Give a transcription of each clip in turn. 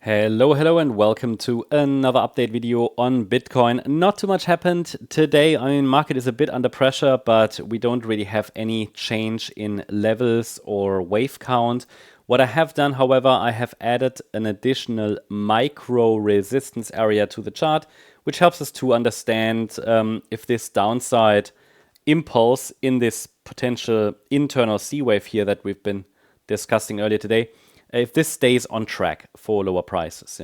Hello, and welcome to another update video on Bitcoin. Not too much happened today. I mean, market is a bit under pressure, but we don't really have any change in levels or wave count. What I have done, however, I have added an additional micro resistance area to the chart, which helps us to understand if this downside impulse in this potential internal C wave here that we've been discussing earlier today, if this stays on track for lower prices.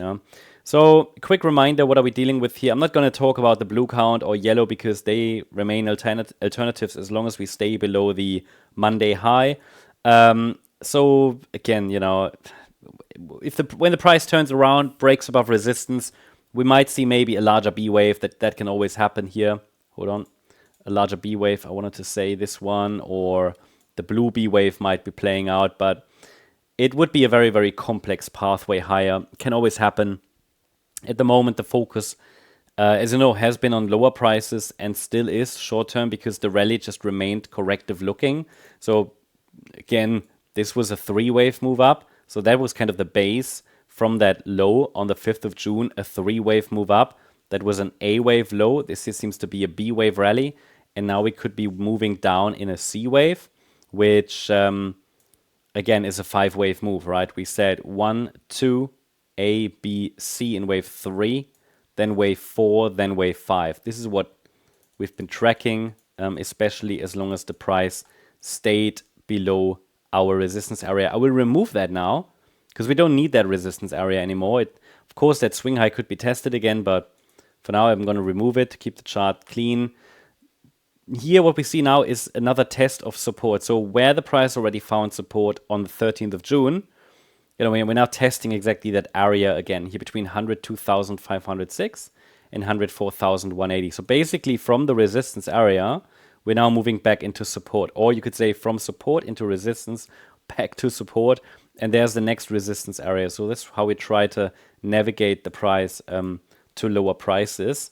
So quick reminder, what are we dealing with here? I'm not going to talk about the blue count or yellow because they remain alternatives as long as we stay below the Monday high. So again, when the price turns around, breaks above resistance, we might see maybe a larger B wave. That can always happen here. Hold on. A larger B wave. I wanted to say this one, or the blue B wave might be playing out, but it would be a very, very complex pathway higher. Can always happen. At the moment, the focus, as you know, has been on lower prices and still is short term because the rally just remained corrective looking. So again, this was a three-wave move up. So that was kind of the base from that low on the 5th of June, a three-wave move up. That was an A-wave low. This seems to be a B-wave rally. And now we could be moving down in a C-wave, which again is a five-wave move, right? We said 1, 2, A, B, C in wave 3, then wave 4, then wave 5. This is what we've been tracking, especially as long as the price stayed below our resistance area. I will remove that now because we don't need that resistance area anymore. Of course, that swing high could be tested again, but for now, I'm going to remove it to keep the chart clean. Here, what we see now is another test of support. So where the price already found support on the 13th of June, we're now testing exactly that area again, here between 102,506 and 104,180. So basically from the resistance area, we're now moving back into support. Or you could say from support into resistance, back to support. And there's the next resistance area. So that's how we try to navigate the price to lower prices,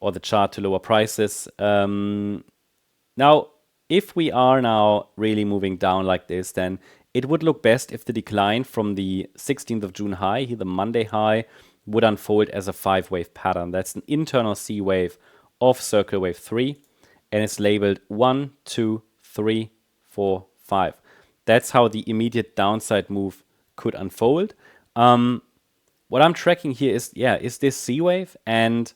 or the chart to lower prices. Now, if we are now really moving down like this, then it would look best if the decline from the 16th of June high, here the Monday high, would unfold as a five-wave pattern. That's an internal C wave of circle wave 3, and it's labeled 1, 2, 3, 4, 5. That's how the immediate downside move could unfold. What I'm tracking here is this C wave, and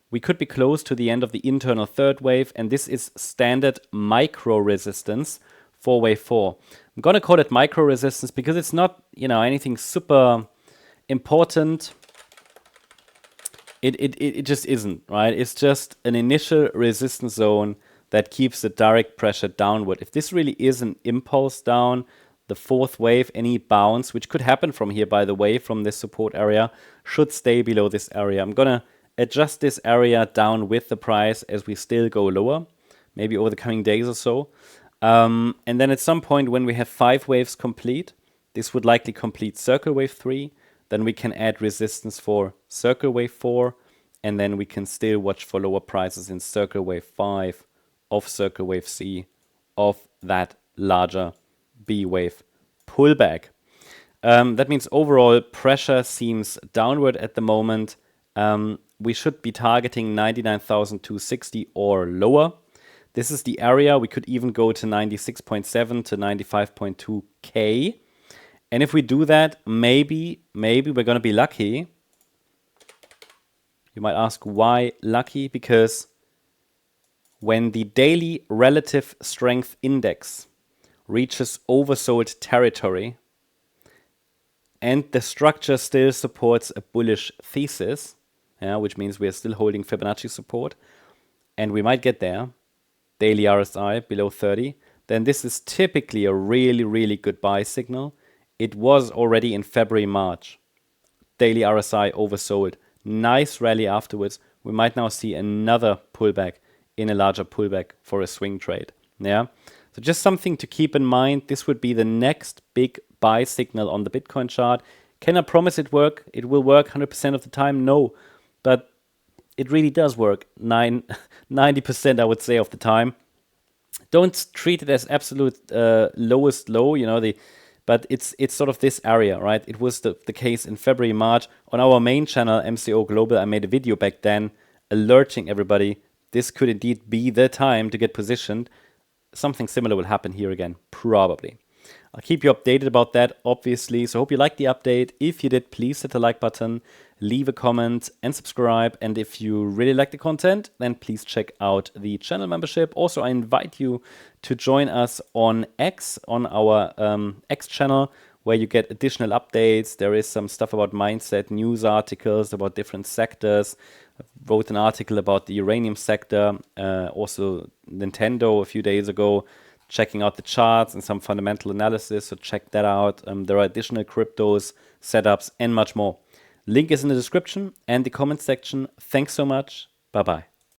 we could be close to the end of the internal third wave, and this is standard micro resistance for wave 4. I'm going to call it micro resistance because it's not, anything super important. It just isn't, right? It's just an initial resistance zone that keeps the direct pressure downward. If this really is an impulse down, the fourth wave, any bounce, which could happen from here, by the way, from this support area, should stay below this area. I'm going to adjust this area down with the price as we still go lower, maybe over the coming days or so. And then at some point when we have 5 waves complete, this would likely complete circle wave 3, then we can add resistance for circle wave 4, and then we can still watch for lower prices in circle wave 5, of circle wave C, of that larger B wave pullback. That means overall pressure seems downward at the moment. We should be targeting 99,260 or lower. This is the area. We could even go to 96.7 to 95.2K. And if we do that, maybe we're going to be lucky. You might ask, why lucky? Because when the daily relative strength index reaches oversold territory and the structure still supports a bullish thesis, which means we are still holding Fibonacci support, and we might get there, daily RSI below 30, then this is typically a really, really good buy signal. It was already in February, March. Daily RSI oversold. Nice rally afterwards. We might now see another pullback in a larger pullback for a swing trade. So just something to keep in mind. This would be the next big buy signal on the Bitcoin chart. Can I promise it will work 100% of the time? No. But it really does work 90%, I would say, of the time. Don't treat it as absolute lowest low. but it's sort of this area, right? It was the case in February, March. On our main channel, MCO Global, I made a video back then alerting everybody this could indeed be the time to get positioned. Something similar will happen here again, probably. I'll keep you updated about that, obviously. So I hope you liked the update. If you did, please hit the like button, leave a comment and subscribe. And if you really like the content, then please check out the channel membership. Also, I invite you to join us on X, on our X channel, where you get additional updates. There is some stuff about mindset, news articles about different sectors. I wrote an article about the uranium sector, also Nintendo a few days ago, checking out the charts and some fundamental analysis. So check that out. There are additional cryptos, setups, and much more. Link is in the description and the comment section. Thanks so much. Bye-bye.